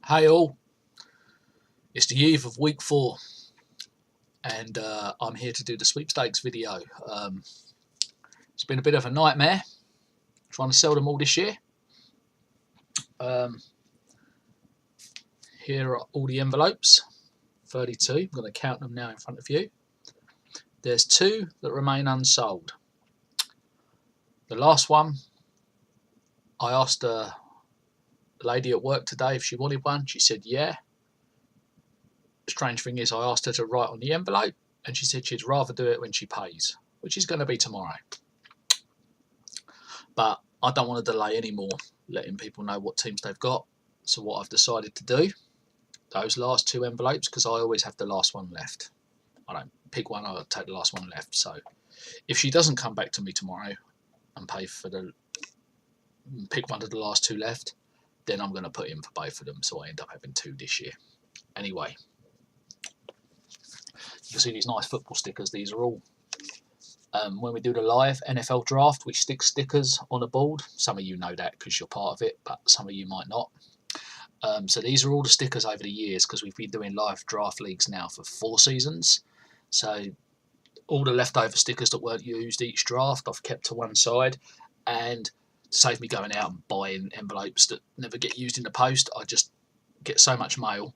Hey all, it's the eve of week 4 and I'm here to do the sweepstakes video. It's been a bit of a nightmare trying to sell them all this year. Here are all the envelopes, 32. I'm going to count them now in front of you. There's 2 that remain unsold. The last one, I asked a lady at work today if she wanted one. She said yeah. The strange thing is I asked her to write on the envelope and she said she'd rather do it when she pays, which is going to be tomorrow. But I don't want to delay anymore letting people know what teams they've got. So what I've decided to do, those last 2 envelopes, because I always have the last one left. I don't pick one, I'll take the last one left. So if she doesn't come back to me tomorrow and pick one of the last 2 left, then I'm going to put in for both of them, so I end up having 2 this year. Anyway, you can see these nice football stickers. These are all, when we do the live NFL draft, we stick stickers on a board. Some of you know that because you're part of it, but some of you might not. So these are all the stickers over the years, because we've been doing live draft leagues now for 4 seasons. So all the leftover stickers that weren't used each draft, I've kept to one side, and to save me going out and buying envelopes that never get used in the post, I just get so much mail.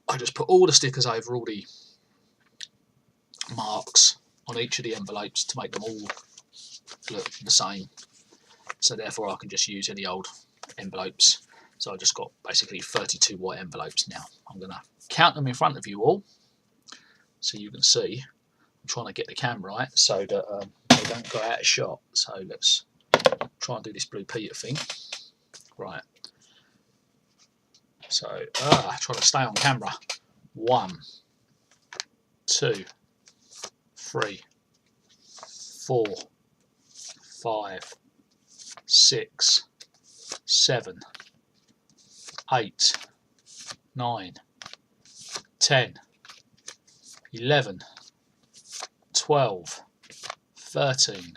I just put all the stickers over all the marks on each of the envelopes to make them all look the same. So therefore I can just use any old envelopes. So I've just got basically 32 white envelopes now. I'm going to count them in front of you all so you can see. I'm trying to get the camera right so that they don't go out of shot. So let's try and do this Blue Peter thing. Right. So, trying to stay on camera. 1, 2, 3, 4, 5, 6, 7, 8, 9, 10, 11, 12, 13,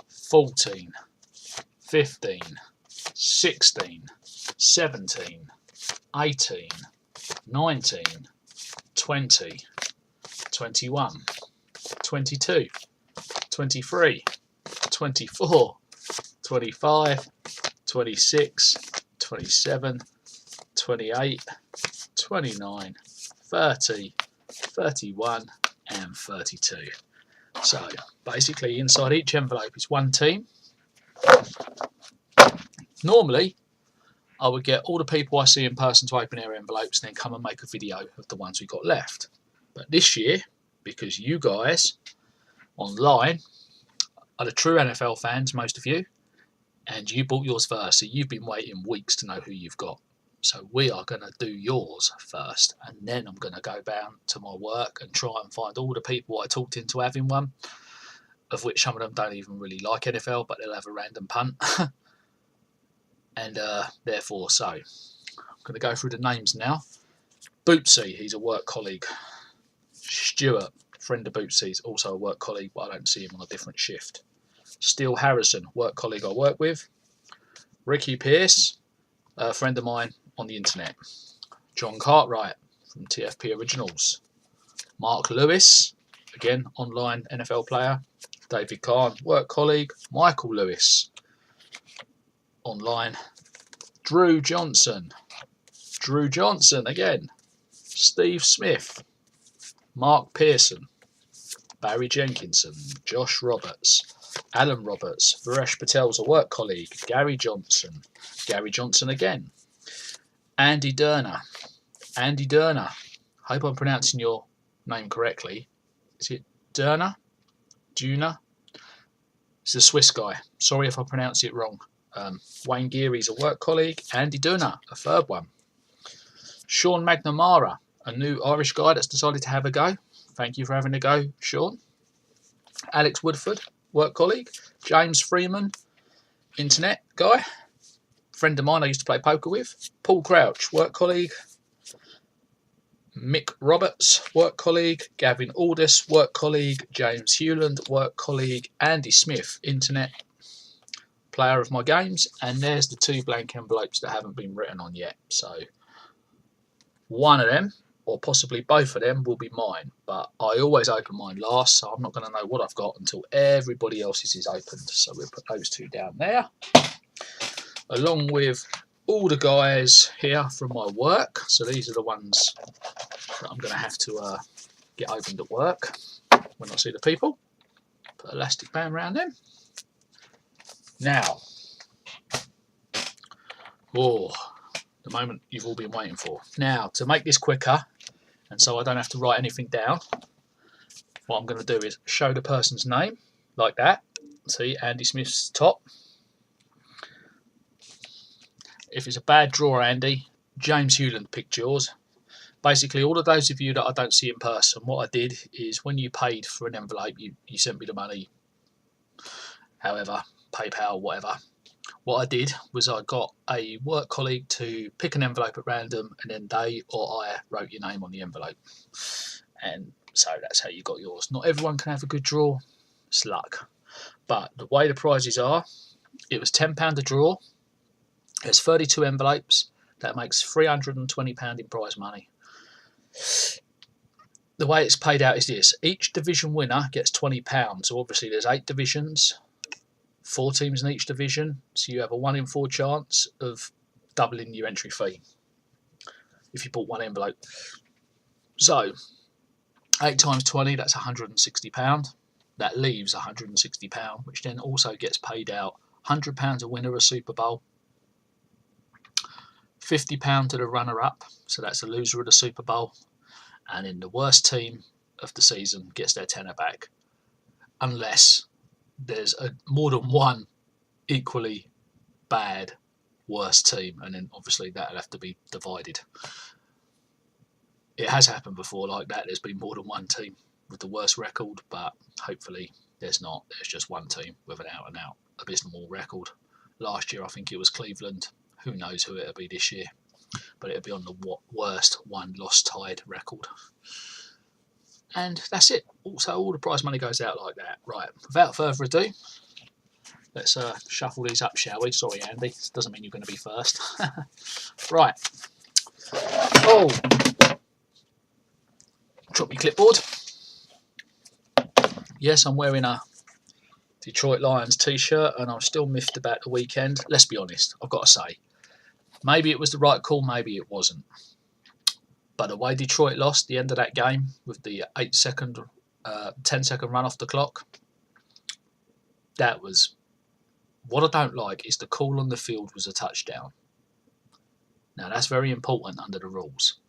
14, 15, 16, 17, 18, 19, 20, 21, 22, 23, 24, 25, 26, 27, 28, 29, 30, 31 and 32. So basically inside each envelope is 1 team. Normally I would get all the people I see in person to open their envelopes and then come and make a video of the ones we got left. But this year, because you guys online are the true NFL fans, most of you, and you bought yours first, so you've been waiting weeks to know who you've got. So we are going to do yours first, and then I'm going to go down to my work and try and find all the people I talked into having one, of which some of them don't even really like NFL, but they'll have a random punt. And therefore, so I'm going to go through the names now. Bootsy, he's a work colleague. Stuart, friend of Bootsy's, also a work colleague, but I don't see him on a different shift. Steele Harrison, work colleague I work with. Ricky Pierce, a friend of mine on the internet. John Cartwright from TFP Originals. Mark Lewis, again, online NFL player. David Kahn, work colleague. Michael Lewis, online. Drew Johnson again. Steve Smith, Mark Pearson, Barry Jenkinson, Josh Roberts, Alan Roberts, Varesh Patel's a work colleague. Gary Johnson again. Andy Durner, hope I'm pronouncing your name correctly. Is it Durner? It's a Swiss guy, sorry if I pronounce it wrong. Wayne Geary's a work colleague. Andy Durner, a third one. Sean McNamara, a new Irish guy that's decided to have a go. Thank you for having a go, Sean. Alex Woodford, work colleague. James Freeman, internet guy. Friend of mine I used to play poker with. Paul Crouch, work colleague. Mick Roberts, work colleague. Gavin Aldis, work colleague. James Hewland, work colleague. Andy Smith, internet player of my games, and there's the 2 blank envelopes that haven't been written on yet. So one of them, or possibly both of them, will be mine. But I always open mine last, so I'm not going to know what I've got until everybody else's is opened. So we'll put those two down there, along with all the guys here from my work. So these are the ones that I'm going to have to get opened at work when I see the people. Put elastic band around them. Now, the moment you've all been waiting for. Now, to make this quicker, and so I don't have to write anything down, what I'm going to do is show the person's name, like that. See, Andy Smith's top. If it's a bad draw, Andy, James Hewland picked yours. Basically, all of those of you that I don't see in person, what I did is when you paid for an envelope, you sent me the money, however, PayPal, whatever. What I did was I got a work colleague to pick an envelope at random, and then they or I wrote your name on the envelope. And so that's how you got yours. Not everyone can have a good draw. It's luck. But the way the prizes are, it was £10 a draw. There's 32 envelopes. That makes £320 in prize money. The way it's paid out is this. Each division winner gets £20. So obviously there's 8 divisions. 4 teams in each division, so you have a 1 in 4 chance of doubling your entry fee if you bought 1 envelope. So 8 times 20, that's £160. That leaves £160, which then also gets paid out £100 a winner of Super Bowl, £50 to the runner-up, so that's the loser of the Super Bowl, and then the worst team of the season gets their tenner back, unless there's more than one equally bad worst team, and then obviously that'll have to be divided. It has happened before like that. There's been more than one team with the worst record, but hopefully there's not. There's just one team with an out and out abysmal record. Last year I think it was Cleveland. Who knows who it'll be this year, but it'll be on the worst 1 loss tied record. And that's it. Also, all the prize money goes out like that. Right, without further ado, let's shuffle these up, shall we? Sorry, Andy. Doesn't mean you're going to be first. Right. Oh. Drop your clipboard. Yes, I'm wearing a Detroit Lions t-shirt, and I'm still miffed about the weekend. Let's be honest, I've got to say. Maybe it was the right call, maybe it wasn't. But the way Detroit lost the end of that game with the 10-second run off the clock, that was... What I don't like is the call on the field was a touchdown. Now, that's very important under the rules.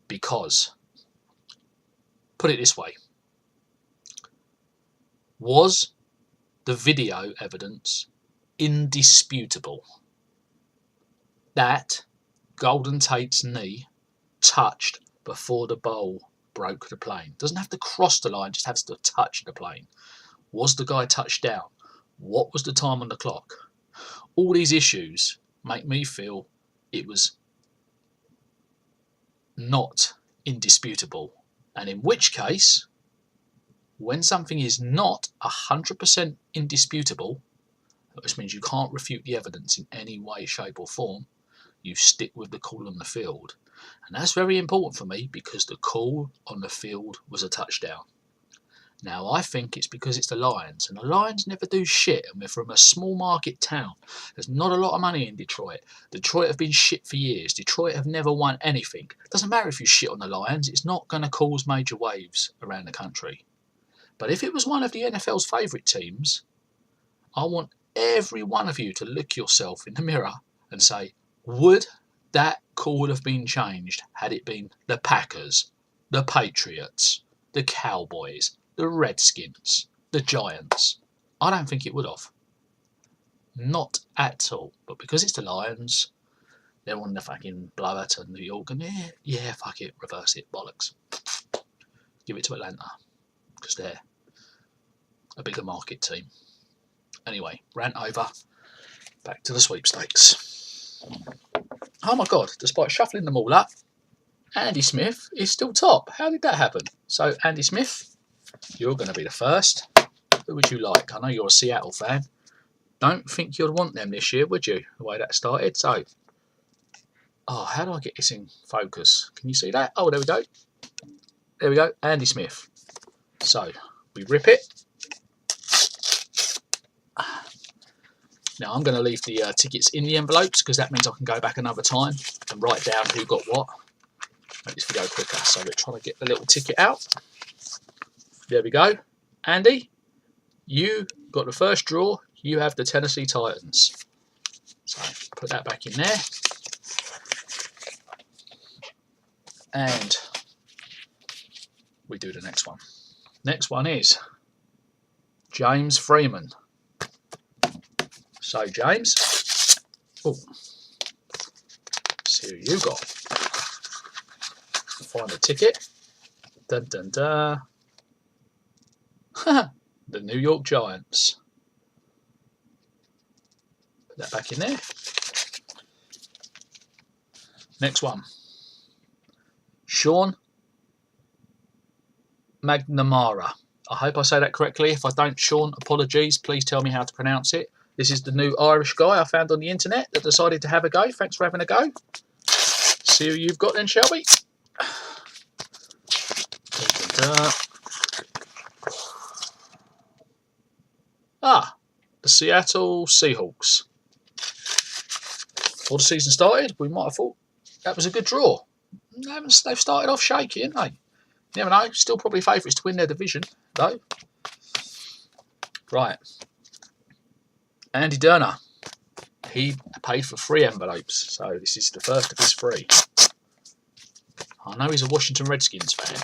Because, put it this way, was the video evidence indisputable that Golden Tate's knee touched before the ball broke the plane? Doesn't have to cross the line, just has to touch the plane. Was the guy touched down? What was the time on the clock? All these issues make me feel it was not indisputable. And in which case, when something is not 100% indisputable, which means you can't refute the evidence in any way, shape or form, you stick with the call on the field. And that's very important for me because the call on the field was a touchdown. Now, I think it's because it's the Lions, and the Lions never do shit, and we're from a small market town. There's not a lot of money in Detroit. Detroit have been shit for years. Detroit have never won anything. It doesn't matter if you shit on the Lions, it's not going to cause major waves around the country. But if it was one of the NFL's favourite teams, I want every one of you to look yourself in the mirror and say, would that call have been changed had it been the Packers, the Patriots, the Cowboys, the Redskins, the Giants? I don't think it would have. Not at all. But because it's the Lions, they're on the fucking blower to New York, and yeah, fuck it, reverse it, bollocks. Give it to Atlanta, because they're a bigger market team. Anyway, rant over. Back to the sweepstakes. Oh my God, despite shuffling them all up, Andy Smith is still top. How did that happen? So, Andy Smith, you're going to be the first. Who would you like? I know you're a Seattle fan. Don't think you'd want them this year, would you? The way that started. So, Oh, how do I get this in focus? Can you see that? Oh, there we go. There we go. Andy Smith. So we rip it. Now I'm going to leave the tickets in the envelopes because that means I can go back another time and write down who got what. Make this video quicker. So we're trying to get the little ticket out. There we go. Andy, you got the first draw. You have the Tennessee Titans. So put that back in there. And we do the next one. Next one is James Freeman. So James, oh, see who you got. Find the ticket. Dun dun dun. The New York Giants. Put that back in there. Next one. Sean McNamara. I hope I say that correctly. If I don't, Sean, apologies. Please tell me how to pronounce it. This is the new Irish guy I found on the internet that decided to have a go. Thanks for having a go. See who you've got then, shall we? Ah, the Seattle Seahawks. Before the season started, we might have thought that was a good draw. They've started off shaky, haven't they? You never know. Still probably favourites to win their division, though. Right. Andy Derner. He paid for 3 envelopes, so this is the first of his 3. I know he's a Washington Redskins fan,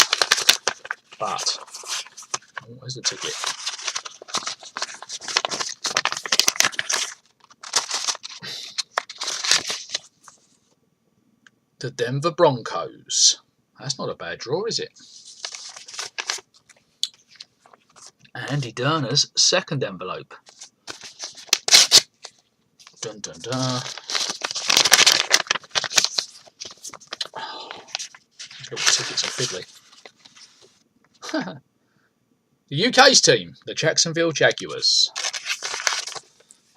but where's the ticket? The Denver Broncos. That's not a bad draw, is it? Andy Derner's second envelope. Dun dun dun. Oh, little tickets are fiddly. The UK's team, the Jacksonville Jaguars.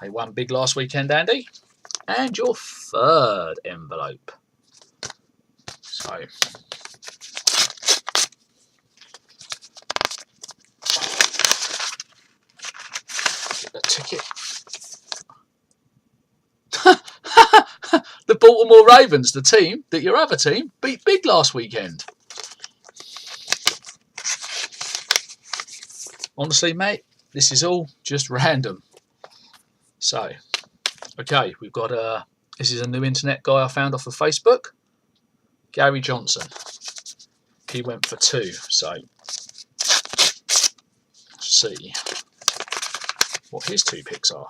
They won big last weekend, Andy. And your third envelope. So, get the ticket. The Baltimore Ravens, the team that your other team beat big last weekend. Honestly, mate, this is all just random. So, okay, we've got this is a new internet guy I found off of Facebook. Gary Johnson. He went for 2, so let's see what his 2 picks are.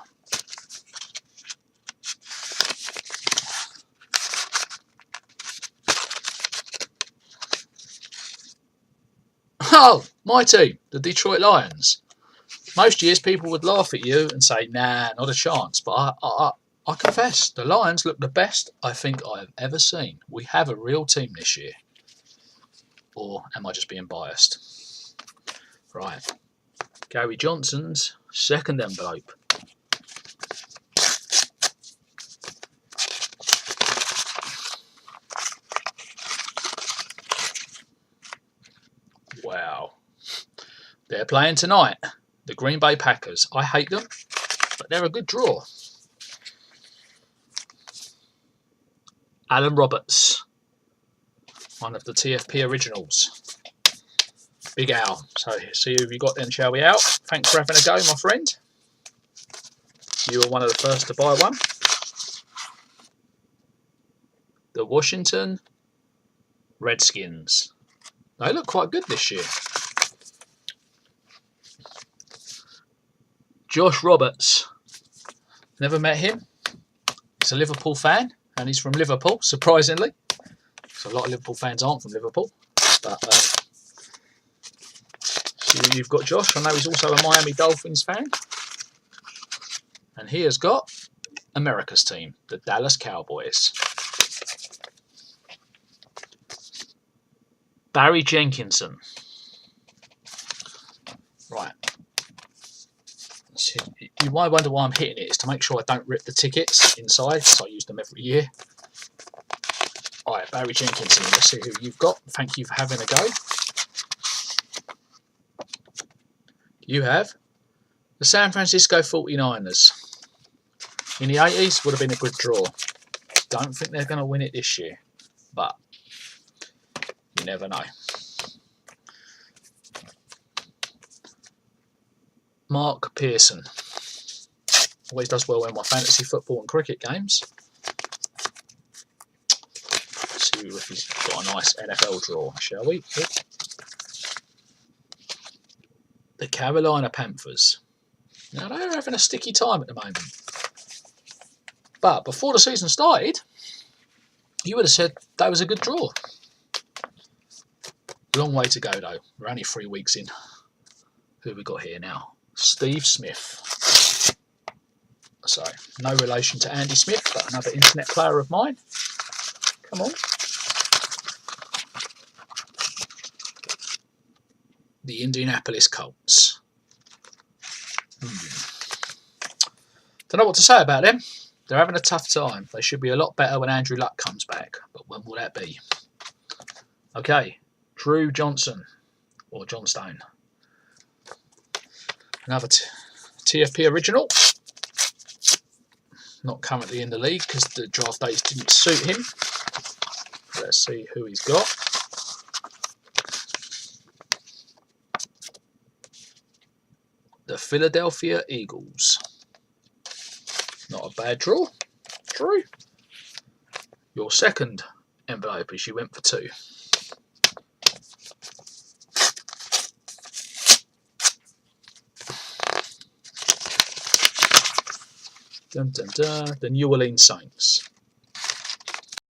Oh, my team, the Detroit Lions. Most years people would laugh at you and say, nah, not a chance. But I confess, the Lions look the best I think I've ever seen. We have a real team this year. Or am I just being biased? Right. Gary Johnson's second envelope. Wow. They're playing tonight. The Green Bay Packers. I hate them, but they're a good draw. Alan Roberts. One of the TFP originals. Big Al. So, see who you got then, shall we, Al? Thanks for having a go, my friend. You were one of the first to buy one. The Washington Redskins. They look quite good this year. Josh Roberts. Never met him. He's a Liverpool fan, and he's from Liverpool, surprisingly. So a lot of Liverpool fans aren't from Liverpool. But see who you've got, Josh. I know he's also a Miami Dolphins fan. And he has got America's team, the Dallas Cowboys. Barry Jenkinson. Right. See, you might wonder why I'm hitting it. It's to make sure I don't rip the tickets inside, because I use them every year. Right, Barry Jenkinson, let's see who you've got. Thank you for having a go. You have the San Francisco 49ers. In the 80s, would have been a good draw. Don't think they're going to win it this year, but you never know. Mark Pearson. Always does well in my fantasy football and cricket games. Let's see if he's got a nice NFL draw, shall we? The Carolina Panthers. Now they're having a sticky time at the moment. But before the season started, you would have said that was a good draw. Long way to go though. We're only 3 weeks in. Who have we got here now? Steve Smith. So, no relation to Andy Smith, but another internet player of mine. Come on. The Indianapolis Colts. Don't know what to say about them. They're having a tough time. They should be a lot better when Andrew Luck comes back. But when will that be? Okay. Drew Johnson. Or John Stone. Another TFP original. Not currently in the league because the draft dates didn't suit him. Let's see who he's got. The Philadelphia Eagles. Not a bad draw. Drew. Your second envelope as you went for 2. Dun, dun, dun. The New Orleans Saints.